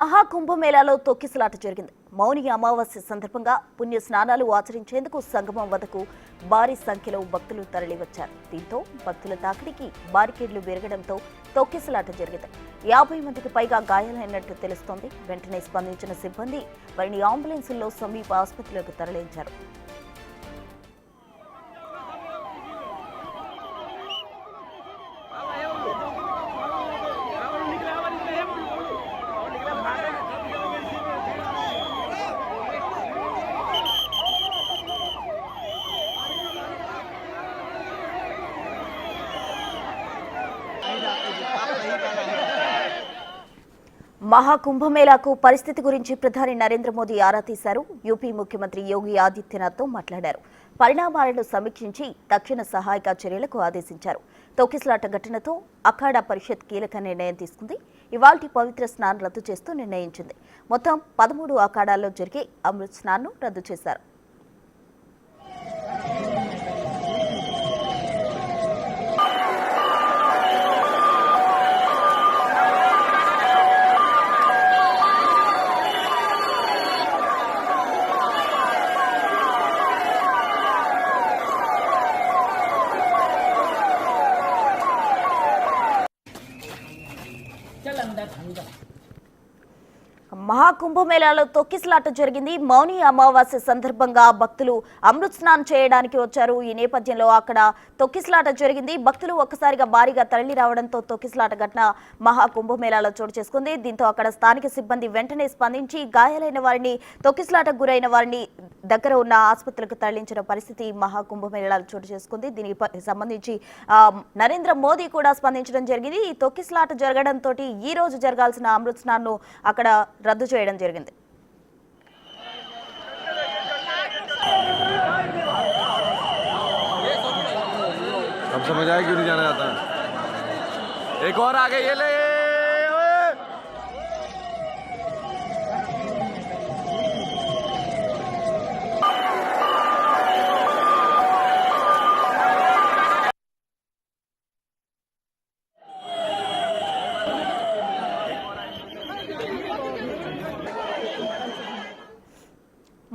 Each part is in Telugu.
మహాకుంభమేళాలో తొక్కిసలాట జరిగింది. మౌని అమావాస్య సందర్భంగా పుణ్య స్నానాలు ఆచరించేందుకు సంగమం వద్దకు భారీ సంఖ్యలో భక్తులు తరలివచ్చారు. దీంతో భక్తుల తాకిడికి బారికేడ్లు విరగడంతో తొక్కిసలాట జరిగింది. 50 మందికి పైగా గాయాలైనట్టు తెలుస్తోంది. వెంటనే స్పందించిన సిబ్బంది వారిని అంబులెన్సుల్లో సమీప ఆసుపత్రులకు తరలించారు. మహాకుంభమేళాకు పరిస్థితి గురించి ప్రధాని నరేంద్ర మోదీ ఆరా తీశారు. యూపీ ముఖ్యమంత్రి యోగి ఆదిత్యనాథ్తో మాట్లాడారు. పరిణామాలను సమీక్షించి తక్షణ సహాయక చర్యలకు ఆదేశించారు. తొక్కిసలాట ఘటనతో అఖాడా పరిషత్ కీలక నిర్ణయం తీసుకుంది. ఇవాల్టి పవిత్ర స్నానం రద్దు చేస్తూ నిర్ణయించింది. మొత్తం 13 అఖాడాల్లో జరిగే అమృత్ స్నాన్ను రద్దు చేశారు. మహాకుంభమేళాలో తొక్కిసలాట జరిగింది. మౌని అమావాస్య సందర్భంగా భక్తులు అమృత్ స్నానం చేయడానికి వచ్చారు. ఈ నేపథ్యంలో అక్కడ తొక్కిసలాట జరిగింది. భక్తులు ఒక్కసారిగా భారీగా తరలి రావడంతో తొక్కిసలాట ఘటన మహాకుంభమేళాలో చోటు చేసుకుంది. దీంతో అక్కడ స్థానిక సిబ్బంది వెంటనే స్పందించి గాయాలైన వారిని, తొక్కిసలాటకు గురైన వారిని దగ్గర ఉన్న ఆసుపత్రులకు తరలించిన పరిస్థితి మహాకుంభమేళాలో చోటు చేసుకుంది. దీనికి సంబంధించి నరేంద్ర మోదీ కూడా స్పందించడం జరిగింది. ఈ తొక్కిసలాట జరగడంతో ఈ రోజు జరగాల్సిన అమృత్ స్నాన్ను అక్కడ రద్దు చేయడం జరిగింది. अब समझ आया क्यों नहीं जाना जाता है। एक और आगे ये ले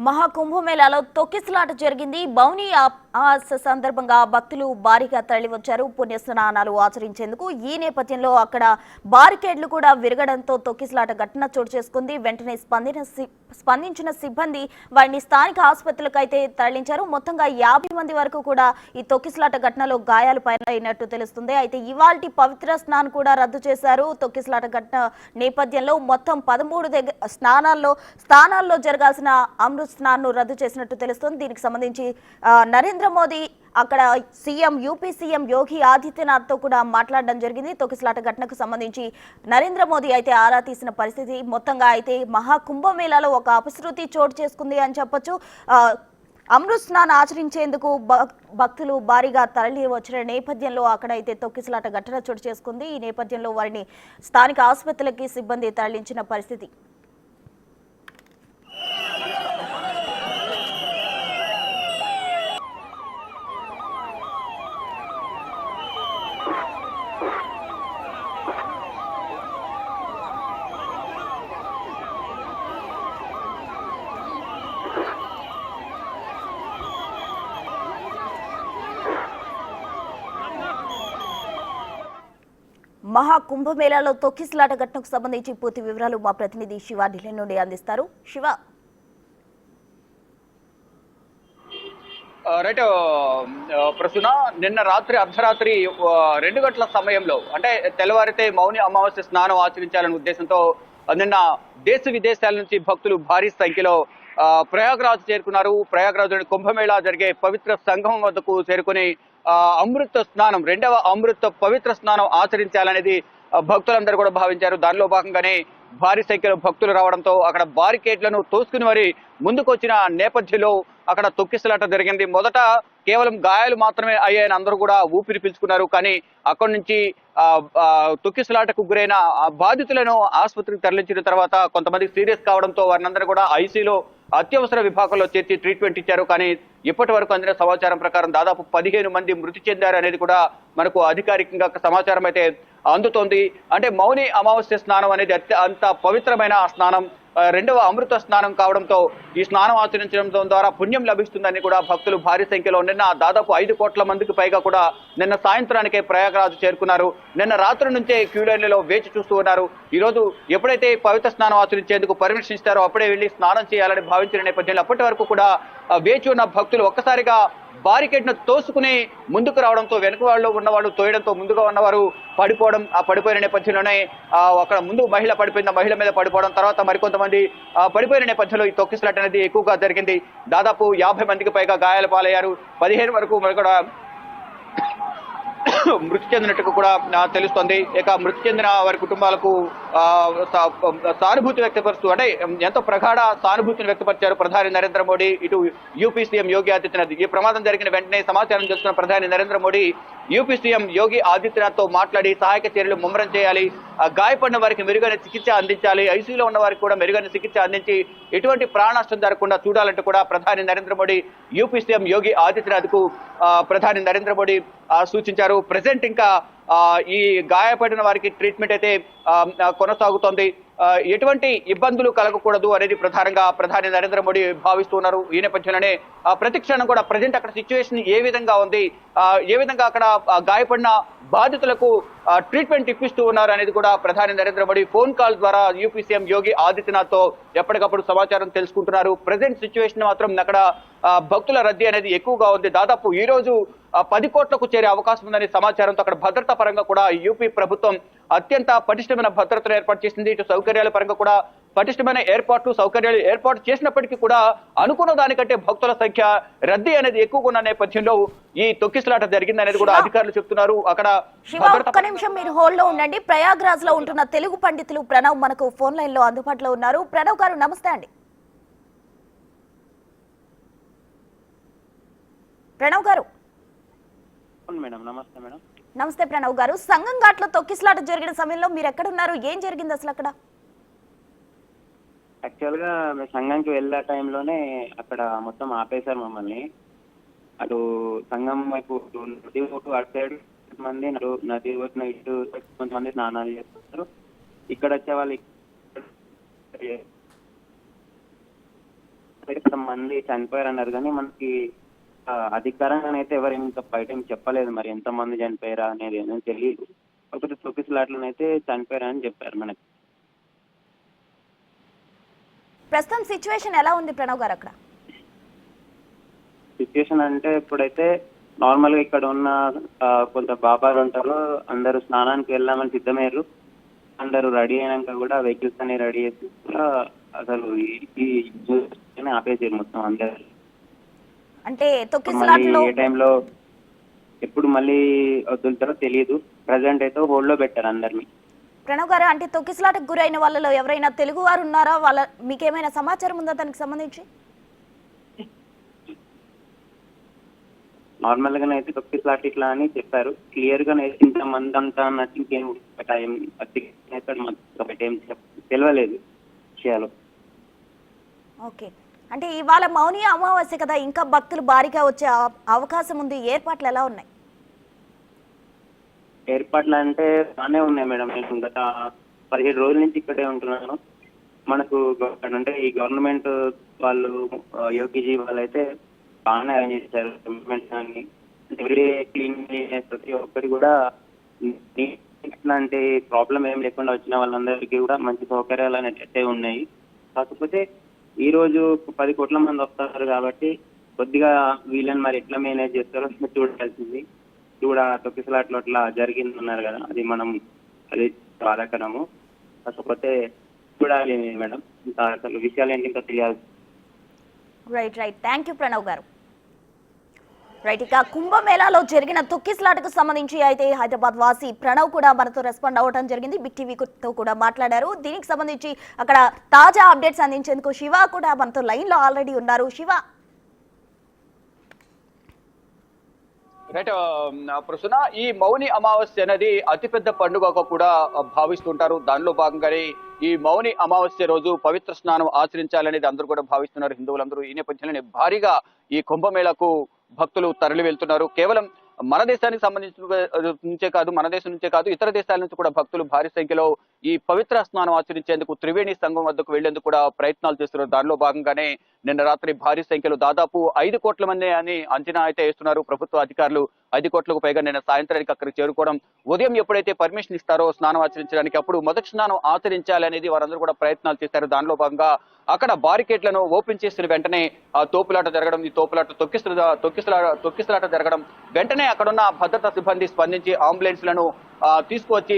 మహాకుంభమేళాలో తొక్కిసలాట జరిగింది. మౌని అమావాస్య సందర్భంగా భక్తులు భారీగా తరలివచ్చారు పుణ్యస్నానాలు ఆచరించేందుకు. ఈ నేపథ్యంలో అక్కడ బారికేడ్లు కూడా విరగడంతో తొక్కిసలాట ఘటన చోటు చేసుకుంది. వెంటనే స్పందించిన సిబ్బంది వారిని స్థానిక ఆసుపత్రులకు అయితే తరలించారు. మొత్తంగా 50 మంది వరకు కూడా ఈ తొక్కిసలాట ఘటనలో గాయాలు అయినట్టు తెలుస్తుంది. అయితే ఇవాల్టి పవిత్ర స్నానం కూడా రద్దు చేశారు. తొక్కిసలాట ఘటన నేపథ్యంలో మొత్తం 13 స్థానాల్లో జరగాల్సిన అమృత్ స్నాన్ను రద్దు చేసినట్టు తెలుస్తుంది. దీనికి సంబంధించి నరేంద్ర మోదీ అక్కడ యూపీ సీఎం యోగి ఆదిత్యనాథ్ తో కూడా మాట్లాడడం జరిగింది. తొక్కిసలాట ఘటనకు సంబంధించి నరేంద్ర మోదీ అయితే ఆరా తీసిన పరిస్థితి. మొత్తంగా అయితే మహాకుంభమేళాలో ఒక అపశృతి చోటు చేసుకుంది అని చెప్పొచ్చు. అమృత్ స్నానం ఆచరించేందుకు భక్తులు భారీగా తరలి వచ్చిన నేపథ్యంలో అక్కడైతే తొక్కిసలాట ఘటన చోటు చేసుకుంది. ఈ నేపథ్యంలో వారిని స్థానిక ఆసుపత్రులకి సిబ్బంది తరలించిన పరిస్థితి. మహాకుంభమేళాలో తొక్కిసలాట ఘటనకు సంబంధించి పూర్తి వివరాలు మా ప్రతినిధి శివ ఢిల్లీ నుండి అందిస్తారు. శివ, రైట్ ప్రస్తుత నిన్న రాత్రి అర్ధరాత్రి 2 గంటల సమయంలో అంటే తెల్లవారితే మౌని అమావాస్య స్నానం ఆచరించాలనే ఉద్దేశంతో నిన్న దేశ విదేశాల నుంచి భక్తులు భారీ సంఖ్యలో ప్రయాగ్రాజ్ చేరుకున్నారు. ప్రయాగ్రాజ్ కుంభమేళా జరిగే పవిత్ర సంగమం వద్దకు చేరుకుని అమృత స్నానం, 2వ అమృత పవిత్ర స్నానం ఆచరించాలనేది భక్తులందరూ కూడా భావించారు. దానిలో భాగంగానే భారీ సంఖ్యలో భక్తులు రావడంతో అక్కడ బారికేడ్లను తోసుకుని మరి ముందుకు వచ్చిన నేపథ్యంలో అక్కడ తొక్కిసలాట జరిగింది. మొదట కేవలం గాయాలు మాత్రమే అయ్యాయని అందరూ కూడా ఊపిరి పీల్చుకున్నారు. కానీ అక్కడి నుంచి తొక్కిసలాటకు గురైన బాధితులను ఆసుపత్రికి తరలించిన తర్వాత కొంతమందికి సీరియస్ కావడంతో వారినందరూ కూడా ఐసీలో అత్యవసర విభాగంలో చేర్చి ట్రీట్మెంట్ ఇచ్చారు. కానీ ఇప్పటి వరకు అందిన సమాచారం ప్రకారం దాదాపు 15 మంది మృతి చెందారు అనేది కూడా మనకు అధికారికంగా సమాచారం అయితే అందుతోంది. అంటే మౌని అమావాస్య స్నానం అనేది అంత పవిత్రమైన స్నానం, రెండవ అమృత స్నానం కావడంతో ఈ స్నానం ఆచరించడం ద్వారా పుణ్యం లభిస్తుందని కూడా భక్తులు భారీ సంఖ్యలో నిన్న దాదాపు 5 కోట్ల మందికి పైగా కూడా నిన్న సాయంత్రానికే ప్రయాగరాజ్ చేరుకున్నారు. నిన్న రాత్రి నుంచే క్యూ లైన్లలో వేచి చూస్తూ ఉన్నారు. ఈ రోజు ఎప్పుడైతే పవిత్ర స్నానం ఆచరించేందుకు పర్మిషన్ ఇస్తారో అప్పుడే వెళ్లి స్నానం చేయాలని భావించిన నేపథ్యంలో అప్పటి వరకు కూడా వేచి ఉన్న భక్తులు ఒక్కసారిగా బారికేడ్ను తోసుకుని ముందుకు రావడంతో వెనుక వాళ్ళు ఉన్నవాళ్ళు తోయడంతో ముందుగా ఉన్నవారు పడిపోవడం, ఆ పడిపోయిన నేపథ్యంలోనే అక్కడ ముందు మహిళ పడిపోయింది, ఆ మహిళ మీద పడిపోవడం, తర్వాత మరికొంతమంది పడిపోయిన నేపథ్యంలో ఈ తొక్కిసలాట అనేది ఎక్కువగా జరిగింది. దాదాపు 50 మందికి పైగా గాయాల పాలయ్యారు. 15 వరకు మరి కూడా మృతి చెందినట్టుగా కూడా తెలుస్తోంది. ఇక మృతి చెందిన వారి కుటుంబాలకు సానుభూతి వ్యక్తపరుస్తూ, అంటే ఎంతో ప్రగాఢ సానుభూతిని వ్యక్తపరిచారు ప్రధాని నరేంద్ర మోడీ, ఇటు యూపీ సీఎం యోగి ఆదిత్యనాథ్. ఈ ప్రమాదం జరిగిన వెంటనే సమాచారం తెలుసుకున్న ప్రధాని నరేంద్ర మోడీ యూపీ సీఎం యోగి ఆదిత్యనాథ్ తో మాట్లాడి సహాయక చర్యలు ముమ్మరం చేయాలి, గాయపడిన వారికి మెరుగైన చికిత్స అందించాలి, ఐసీయూలో ఉన్న వారికి కూడా మెరుగైన చికిత్స అందించి ఎటువంటి ప్రాణనష్టం జరగకుండా చూడాలంటూ కూడా ప్రధాని నరేంద్ర మోడీ యూపీ సీఎం యోగి ఆదిత్యనాథ్ కు ప్రధాని నరేంద్ర మోడీ సూచించారు. ప్రెసెంట్ ఇంకా ఈ గాయపడిన వారికి ట్రీట్మెంట్ అయితే కొనసాగుతోంది. ఎటువంటి ఇబ్బందులు కలగకూడదు అనేది ప్రధానంగా ప్రధాని నరేంద్ర మోడీ భావిస్తున్నారు. ఈ నేపథ్యంలోనే ప్రతి క్షణం కూడా ప్రజెంట్ అక్కడ సిచ్యువేషన్ ఏ విధంగా ఉంది, ఏ విధంగా అక్కడ గాయపడిన బాధితులకు ట్రీట్మెంట్ ఇప్పిస్తూ ఉన్నారు అనేది కూడా ప్రధాని నరేంద్ర మోడీ ఫోన్ కాల్ ద్వారా యూపీ సీఎం యోగి ఆదిత్యనాథ్ తో ఎప్పటికప్పుడు సమాచారం తెలుసుకుంటున్నారు. ప్రజెంట్ సిచ్యువేషన్ మాత్రం అక్కడ భక్తుల రద్దీ అనేది ఎక్కువగా ఉంది. దాదాపు ఈ రోజు 10 కోట్లకు చేరే అవకాశం ఉందనే సమాచారంతో అక్కడ భద్రతా పరంగా కూడా యూపీ ప్రభుత్వం అత్యంత పటిష్టమైన భద్రతను ఏర్పాటు చేసింది. ఇటు సౌకర్యాల పరంగా కూడా పటిష్టమైన సౌకర్యాలు ఏర్పాటు చేసినప్పటికీ కూడా అనుకున్న దానికంటే భక్తుల సంఖ్య రద్దీ అనేది ఎక్కువగా ఉన్న నేపథ్యంలో ఈ తొక్కిసలాట జరిగింది అనేది కూడా అధికారులు చెప్తున్నారు. అక్కడ ఒక్క నిమిషం మీరు హోల్డ్ లో ఉండండి. ప్రయాగ్రాజ్ లో ఉంటున్న తెలుగు పండితులు ప్రణవ్ మనకు ఫోన్ లైన్ లో అందుబాటులో ఉన్నారు. ప్రణవ్ గారు నమస్తే అండి. ప్రణవ్ గారు. మేడం నమస్తే. మేడం నమస్తే ప్రణవ్ గారు. సంగం ఘాట్లో తొక్కిసలాట జరిగిన సమయంలో మీరు ఎక్కడున్నారు, ఏం జరిగింది అసలు అక్కడ? యాక్చువల్ గా మేము సంఘంకి వెళ్ళే టైంలోనే అక్కడ మొత్తం ఆపేశారు మమ్మల్ని. అటు సంఘం వైపు నది ఒట్టు అటు సైడ్ మంది, నది ఒట్టిన ఇటు కొంతమంది స్నానాలు చేస్తున్నారు. ఇక్కడ వచ్చే వాళ్ళు కొంతమంది చనిపోయారు అన్నారు, కానీ మనకి అధికారంగా అయితే ఎవరు ఇంకా బయట ఏం చెప్పలేదు. మరి ఎంతమంది చనిపోయారా అనేది ఏమో తెలియదు. కాకపోతే తొక్కిసలాట్లనైతే చనిపోయారా అని చెప్పారు మనకి. ప్రస్తుతం సిచ్యువేషన్ ఎలా ఉంది ప్రణవ్ గారు అక్కడ? సిచ్యువేషన్ అంటే ఇప్పుడైతే నార్మల్ గా ఇక్కడ ఉన్న కొంత బాబాలు ఉంటారు, అందరూ స్నానానికి వెళ్దామని సిద్ధమయ్యారు. అందరూ రెడీ అయినాక కూడా వెహికల్స్ అన్ని రెడీ చేసి అసలు ఈ ఆపేసారు మొత్తం అందరు. అంటే తొక్కిసలాటలో ఏ టైంలో ఎప్పుడు మళ్ళీ వదులుతారో తెలియదు. ప్రజెంట్ అయితే హోల్డ్ లో పెట్టారు అందరినీ. ప్రణవ్ గారు, అంటే తొక్కిసలాటకు గురైన వాళ్ళలో ఎవరైనా తెలుగు వారు ఉన్నారా? మీకేమైనా సమాచారం ఉందా దానికి సంబంధించి? నార్మల్ గానే అయితే తొక్కిసలాట ఇట్లా అని చెప్పారు. క్లియర్ గా ఇంతమంది అంతా అన్నట్టు ఇంకేం తెలియలేదు విషయాలు. ఓకే, అంటే ఇవాళ మౌని అమావాస్య కదా, ఇంకా భక్తులు భారీగా వచ్చే అవకాశం ఉంది. ఏర్పాట్లు ఎలా ఉన్నాయి? ఏర్పాట్లు అంటే బాగానే ఉన్నాయి మేడం. నేను గత 17 రోజుల నుంచి ఇక్కడే ఉంటున్నాను. మనకు అంటే ఈ గవర్నమెంట్ వాళ్ళు యోగిజీ వాళ్ళు అయితే బాగానే అరేంజ్ చేశారు. ఎవ్రీడే క్లీన్ ప్రతి ఒక్కరికి కూడా ఇట్లాంటి ప్రాబ్లం ఏం లేకుండా వచ్చిన వాళ్ళందరికీ కూడా మంచి సౌకర్యాలు అనేటట్టే ఉన్నాయి. కాకపోతే ఈ రోజు 10 కోట్ల మంది వస్తారు కాబట్టి కొద్దిగా వీళ్ళని మరి ఎట్లా మేనేజ్ చేస్తారో చూడాల్సింది. కూడా తొక్కిసలాట్లు అట్లా జరిగింది అన్నారు కదా, అది బాధాకరము. కాకపోతే చూడాలి మేడం, ఇంకా అసలు విషయాలు ఏంటి ఇంకా తెలియాలి. రైట్, థ్యాంక్ యూ ప్రణవ్ గారు. రైట్, ఇక కుంభమేళాలో జరిగిన తొక్కిసలాటకు సంబంధించి అయితే హైదరాబాద్ వాసి ప్రణవ్ కూడా మనతో రెస్పాండ్ అవ్వడం జరిగింది. బిగ్ టీవీతో కూడా మాట్లాడారు. దీనికి సంబంధించి అక్కడ తాజా అప్డేట్స్ అందించేందుకు శివ కూడా మనతో లైన్ లో ఆల్రెడీ ఉన్నారు. శివ. రైట్ ప్రసన్న, ఈ మౌని అమావాస్య అనేది అతిపెద్ద పండుగగా కూడా భావిస్తుంటారు. దానిలో భాగంగానే ఈ మౌని అమావాస్య రోజు పవిత్ర స్నానం ఆచరించాలనేది అందరూ కూడా భావిస్తున్నారు హిందువులందరూ. ఈ నేపథ్యంలోనే భారీగా ఈ కుంభమేళకు భక్తులు తరలి వెళ్తున్నారు. కేవలం మన దేశానికి సంబంధించే కాదు, మన దేశం నుంచే కాదు, ఇతర దేశాల నుంచి కూడా భక్తులు భారీ సంఖ్యలో ఈ పవిత్ర స్నానం ఆచరించేందుకు త్రివేణి సంగమం వద్దకు వెళ్లేందుకు కూడా ప్రయత్నాలు చేస్తున్నారు. దానిలో భాగంగానే నిన్న రాత్రి భారీ సంఖ్యలో దాదాపు 5 కోట్ల మంది అని అంచనా అయితే వేస్తున్నారు ప్రభుత్వ అధికారులు. 5 కోట్లకు పైగా నిన్న సాయంత్రానికి అక్కడికి చేరుకోవడం, ఉదయం ఎప్పుడైతే పర్మిషన్ ఇస్తారో స్నానం ఆచరించడానికి అప్పుడు మొదటి స్నానం ఆచరించాలి అనేది వారందరూ కూడా ప్రయత్నాలు చేశారు. దానిలో భాగంగా అక్కడ బారికేట్లను ఓపెన్ చేసిన వెంటనే ఆ తోపులాట జరగడం, ఈ తోపులాట తొక్కిసలాట జరగడం, వెంటనే అక్కడున్న భద్రతా సిబ్బంది స్పందించి అంబులెన్స్లను తీసుకువచ్చి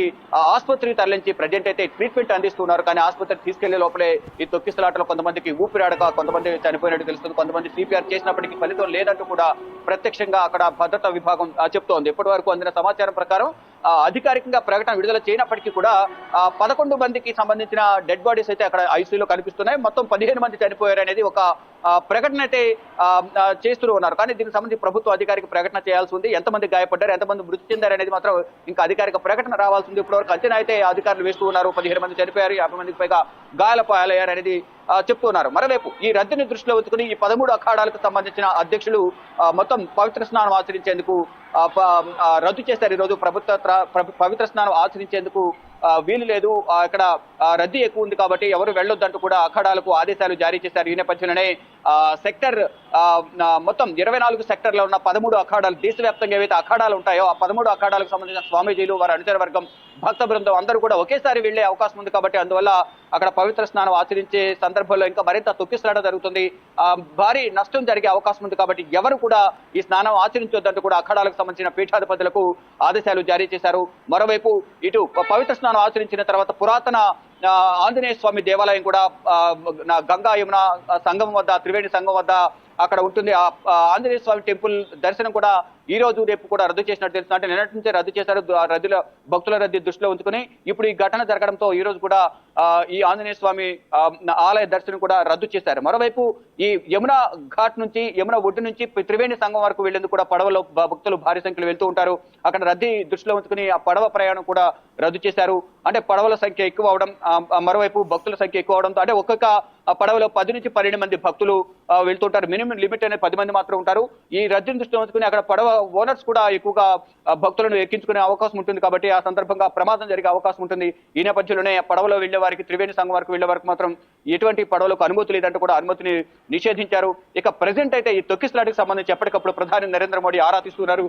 ఆసుపత్రికి తరలించి ప్రజెంట్ అయితే ట్రీట్మెంట్ అందిస్తున్నారు. కానీ ఆసుపత్రికి తీసుకెళ్లే లోపలే ఈ తొక్కిసలాటలో కొంతమందికి ఊపిరాడక కొంతమంది చనిపోయినట్టు తెలుస్తుంది. కొంతమంది సిపిఆర్ చేసినప్పటికీ ఫలితం లేదంటూ కూడా ప్రత్యక్షంగా అక్కడ భద్రతా విభాగం చెప్తోంది. ఇప్పటి వరకు అందిన సమాచారం ప్రకారం అధికారికంగా ప్రకటన విడుదల చేయనప్పటికీ కూడా 11 మందికి సంబంధించిన డెడ్ బాడీస్ అయితే అక్కడ ఐసీయూలో కనిపిస్తున్నాయి. మొత్తం 15 మంది చనిపోయారు అనేది ఒక ప్రకటన అయితే చేస్తూ ఉన్నారు. కానీ దీనికి సంబంధించి ప్రభుత్వ అధికారిక ప్రకటన చేయాల్సి ఉంది. ఎంతమంది గాయపడ్డారు, ఎంతమంది మృతి చెందారు అనేది మాత్రం ఇంకా అధికారిక ప్రకటన రావాల్సి ఉంది. ఇప్పటివరకు అంచనా అయితే అధికారులు వేస్తూ ఉన్నారు. 17 మంది చనిపోయారు, 50 మందికి పైగా గాయాలపాలయ్యారు అనేది చెప్తున్నారు. మరోవైపు ఈ రద్దీని దృష్టిలో ఉంచుకుని ఈ 13 అఖాడాలకు సంబంధించిన అధ్యక్షులు మొత్తం పవిత్ర స్నానం ఆచరించేందుకు రద్దు చేశారు. ఈరోజు పవిత్ర స్నానం ఆచరించేందుకు వీలు లేదు, ఇక్కడ రద్దీ ఎక్కువ ఉంది కాబట్టి ఎవరు వెళ్ళొద్దంటూ కూడా అఖాడాలకు ఆదేశాలు జారీ చేశారు. ఈ నేపథ్యంలోనే సెక్టర్ మొత్తం 24 సెక్టర్లో ఉన్న 13 అఖాడాలు, దేశవ్యాప్తంగా ఏవైతే అఖాడాలు ఉంటాయో ఆ 13 అఖాడాలకు సంబంధించిన స్వామీజీలు, వారి అనుచర వర్గం, భక్త బృందం అందరూ కూడా ఒకేసారి వెళ్లే అవకాశం ఉంది కాబట్టి అందువల్ల అక్కడ పవిత్ర స్నానం ఆచరించే సందర్భంలో ఇంకా మరింత తొక్కిసలాట జరుగుతుంది, భారీ నష్టం జరిగే అవకాశం ఉంది కాబట్టి ఎవరు కూడా ఈ స్నానం ఆచరించొద్దంటూ కూడా అఖాడాలకు సంబంధించిన పీఠాధిపతులకు ఆదేశాలు జారీ చేశారు. మరోవైపు ఇటు పవిత్ర స్నానం ఆచరించిన తర్వాత పురాతన ఆంజనేయ స్వామి దేవాలయం కూడా గంగా యమున సంగమం వద్ద, త్రివేణి సంగమం వద్ద అక్కడ ఉంటుంది. ఆంజనేయ స్వామి టెంపుల్ దర్శనం కూడా ఈ రోజు రేపు కూడా రద్దు చేసినట్టు తెలుస్తుంది. అంటే నిన్నటి నుంచే రద్దు చేశారు. భక్తుల రద్దీ దృష్టిలో ఉంచుకుని ఇప్పుడు ఈ ఘటన జరగడంతో ఈ రోజు కూడా ఈ ఆంజనేయ స్వామి ఆలయ దర్శనం కూడా రద్దు చేశారు. మరోవైపు ఈ యమునా ఘాట్ నుంచి, యమునా ఒడ్డు నుంచి త్రివేణి సంగమం వరకు వెళ్లేందుకు కూడా పడవలో భక్తులు భారీ సంఖ్యలో వెళ్తూ ఉంటారు. అక్కడ రద్దీ దృష్టిలో ఉంచుకుని ఆ పడవ ప్రయాణం కూడా రద్దు చేశారు. అంటే పడవల సంఖ్య ఎక్కువ అవడం, మరోవైపు భక్తుల సంఖ్య ఎక్కువ అవడంతో అంటే ఒక్కొక్క పడవలో 10 నుంచి 12 మంది భక్తులు వెళ్తుంటారు. మినిమం లిమిట్ అనేది 10 మంది మాత్రం ఉంటారు. ఈ రద్దీని దృష్టిలో ఉంచుకుని అక్కడ పడవ ఓనర్స్ కూడా ఎక్కువగా భక్తులను ఎక్కించుకునే అవకాశం ఉంటుంది కాబట్టి ఆ సందర్భంగా ప్రమాదం జరిగే అవకాశం ఉంటుంది. ఈ నేపథ్యంలోనే పడవలో వెళ్లే వారికి, త్రివేణి సంఘం వరకు వెళ్లే వరకు మాత్రం ఎటువంటి పడవలకు అనుమతి లేదంటూ కూడా అనుమతిని నిషేధించారు. ఇక ప్రెజెంట్ అయితే ఈ తొక్కిసలాటకు సంబంధించి ఎప్పటికప్పుడు ప్రధాని నరేంద్ర మోడీ ఆరా తీస్తున్నారు.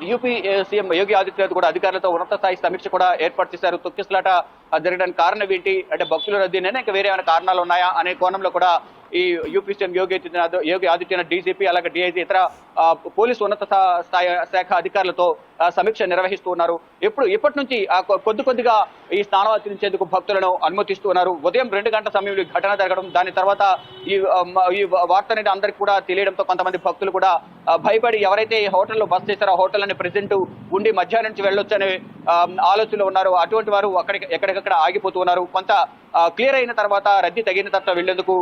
యూపీ సీఎం యోగి ఆదిత్యనాథ్ కూడా అధికారులతో ఉన్నత స్థాయి సమీక్ష కూడా ఏర్పాటు చేశారు. తొక్కిసలాట జరగడానికి కారణం ఏంటి అంటే భక్తుల రద్దీనే ఇంకా వేరే ఏమైనా కారణాలు ఉన్నాయా అనే కోణంలో కూడా ఈ UP CM Yogi Adityanath DGP అలాగే డీఐజీ ఇతర పోలీసు ఉన్నత శాఖ అధికారులతో సమీక్ష నిర్వహిస్తూ ఉన్నారు. ఇప్పటి నుంచి కొద్దిగా ఈ స్నానం ఆచరించేందుకు భక్తులను అనుమతిస్తూ ఉన్నారు. ఉదయం 2 గంటల సమయంలో ఘటన జరగడం, దాని తర్వాత ఈ వార్త అనేది అందరికీ కూడా తెలియడంతో కొంతమంది భక్తులు కూడా భయపడి ఎవరైతే ఈ హోటల్లో బస చేశారో ఆ హోటల్ అని ప్రెజెంట్ ఉండి మధ్యాహ్నం నుంచి వెళ్ళొచ్చనే ఆలోచనలో ఉన్నారు. అటువంటి వారు ఎక్కడికక్కడ ఆగిపోతూ ఉన్నారు. కొంత క్లియర్ అయిన తర్వాత, రద్దీ తగిన తర్వాత వెళ్లేందుకు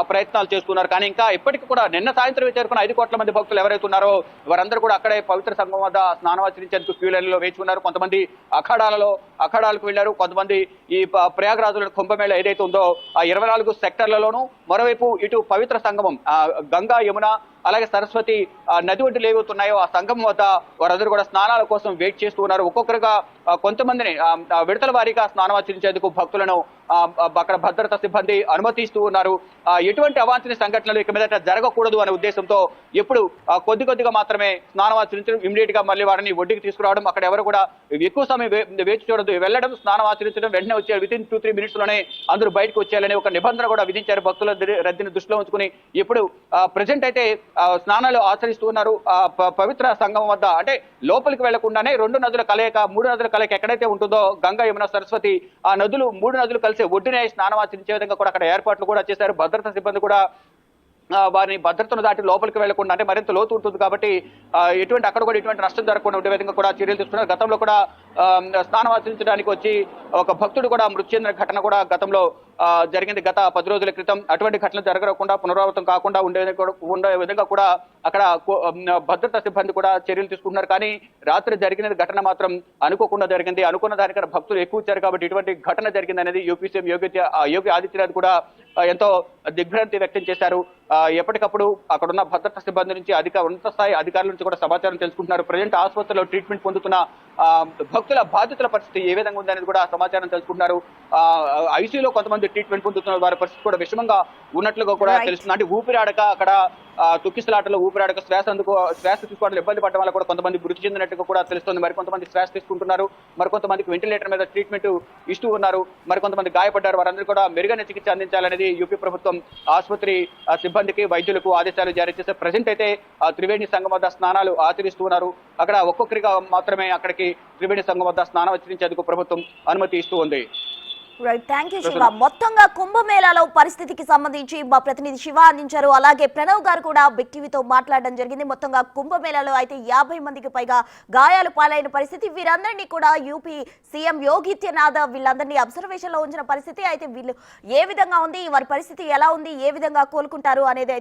ప్రయత్నాలు చేస్తున్నారు. కానీ ఇంకా ఇప్పటికీ కూడా నిన్న సాయంత్రం చేరుకున్న 5 కోట్ల మంది భక్తులు ఎవరైతే ఉన్నారో వారందరూ కూడా అక్కడే పవిత్ర సంగమం వద్ద స్నానం ఆచరించేందుకు క్యూ లైన్లో వేచి ఉన్నారు. కొంతమంది అఖాడాలకు వెళ్లారు. కొంతమంది ఈ ప్రయాగరాజుల కుంభమేళ ఏదైతే ఉందో ఆ 24 సెక్టర్లలోనూ, మరోవైపు ఇటు పవిత్ర సంగమం గంగా యమున అలాగే సరస్వతి నది ఒడ్డులు ఏవవుతున్నాయో ఆ సంగమం వద్ద వారందరూ కూడా స్నానాల కోసం వెయిట్ చేస్తూ ఉన్నారు. ఒక్కొక్కరుగా కొంతమందిని విడతల వారీగా స్నానం ఆచరించేందుకు భక్తులను అక్కడ భద్రతా సిబ్బంది అనుమతిస్తూ ఉన్నారు. ఎటువంటి అవాంఛనీయ సంఘటనలు ఇక మీదట జరగకూడదు అనే ఉద్దేశంతో ఎప్పుడు కొద్దిగా మాత్రమే స్నానం ఆచరించడం, ఇమీడియట్ గా మళ్ళీ వారిని ఒడ్డుకి తీసుకురావడం, అక్కడ ఎవరు కూడా ఎక్కువ సమయం వేచి చూడదు, వెళ్ళడం, స్నానం ఆచరించడం, వెంటనే వచ్చే వితిన్ 2-3 మినిట్స్ లోనే అందరూ బయటకు వచ్చేయాలనే ఒక నిబంధన కూడా విధించారు. భక్తుల రద్దీని దృష్టిలో ఉంచుకుని ఇప్పుడు ప్రజెంట్ అయితే స్నానాలు ఆచరిస్తూ ఉన్నారు. పవిత్ర సంగమం వద్ద అంటే లోపలికి వెళ్లకుండానే 2 నదుల కలయిక, 3 నదుల కలయిక ఎక్కడైతే ఉంటుందో గంగా యమున సరస్వతి ఆ నదులు 3 నదులు కలిసి ఒడ్డునే స్నానం ఆచరించే విధంగా కూడా అక్కడ ఏర్పాట్లు కూడా చేశారు. భద్రతా సిబ్బంది కూడా వారిని భద్రతను దాటి లోపలికి వెళ్లకుండా అంటే మరింత లోతు ఉంటుంది కాబట్టి అక్కడ కూడా ఎటువంటి నష్టం జరగకుండా ఉండే విధంగా కూడా చర్యలు తీసుకున్నారు. గతంలో కూడా స్నానం ఆచరించడానికి వచ్చి ఒక భక్తుడు కూడా మృతి చెందిన ఘటన కూడా గతంలో జరిగింది గత 10 రోజుల క్రితం. అటువంటి ఘటనలు జరగకుండా పునరావృతం కాకుండా ఉండే విధంగా కూడా అక్కడ భద్రతా సిబ్బంది కూడా చర్యలు తీసుకుంటున్నారు. కానీ రాత్రి జరిగిన ఘటన మాత్రం అనుకోకుండా జరిగింది. అనుకున్న దానికన్నా భక్తులు ఎక్కువ వచ్చారు కాబట్టి ఇటువంటి ఘటన జరిగింది అనేది యూపీ సీఎం యోగి ఆదిత్యనాథ్ కూడా ఎంతో దిగ్భ్రాంతి వ్యక్తం చేశారు. ఎప్పటికప్పుడు అక్కడున్న భద్రతా సిబ్బంది నుంచి ఉన్నత స్థాయి అధికారుల నుంచి కూడా సమాచారం తెలుసుకుంటున్నారు. ప్రజెంట్ ఆసుపత్రిలో ట్రీట్మెంట్ పొందుతున్న భక్తుల బాధితుల పరిస్థితి ఏ విధంగా ఉందనేది కూడా సమాచారం తెలుసుకుంటున్నారు. ఐసీయూలో కొంతమంది ట్రీట్మెంట్ పొందుతున్న వారి పరిస్థితి కూడా విషమంగా ఉన్నట్లుగా కూడా తెలుస్తుంది. అంటే ఊపిరాడక అక్కడ తొక్కిసలాటలో ఊపిరాడక శ్వాస తీసుకోవడంలో ఇబ్బంది పడడం వల్ల కూడా కొంతమంది మృతి చెందినట్టుగా కూడా తెలుస్తుంది. మరికొంతమంది శ్వాస తీసుకుంటున్నారు, మరికొంతమందికి వెంటిలేటర్ మీద ట్రీట్మెంట్ ఇస్తూ ఉన్నారు, మరికొంతమంది గాయపడ్డారు. వారందరూ కూడా మెరుగైన చికిత్స అందించాలనేది యూపీ ప్రభుత్వం ఆసుపత్రి సిబ్బందికి వైద్యులకు ఆదేశాలు జారీ చేసే ప్రజెంట్ అయితే త్రివేణి సంగం వద్ద స్నానాలు ఆచరిస్తూ ఉన్నారు. అక్కడ ఒక్కొక్కరిగా మాత్రమే అక్కడికి త్రివేణి సంగం వద్ద స్నానం ఆచరించేందుకు ప్రభుత్వం అనుమతి ఇస్తూ ఉంది. Right, thank you Shiva. మొత్తంగా కుంభమేళాలో పరిస్థితికి సంబంధించి మా ప్రతినిధి శివ అందించారు. అలాగే ప్రణవ్ గారు కూడా బిగ్ టీవీతో మాట్లాడడం జరిగింది. మొత్తంగా కుంభమేళాలో అయితే 50 మందికి పైగా గాయాలు పాలైన పరిస్థితి. వీరందరినీ కూడా యూపీ సీఎం యోగిత్యనాథ్ వీళ్ళందరినీ అబ్జర్వేషన్ లో ఉంచిన పరిస్థితి. అయితే వీళ్ళు ఏ విధంగా ఉంది, వారి పరిస్థితి ఎలా ఉంది, ఏ విధంగా కోలుకుంటారు అనేది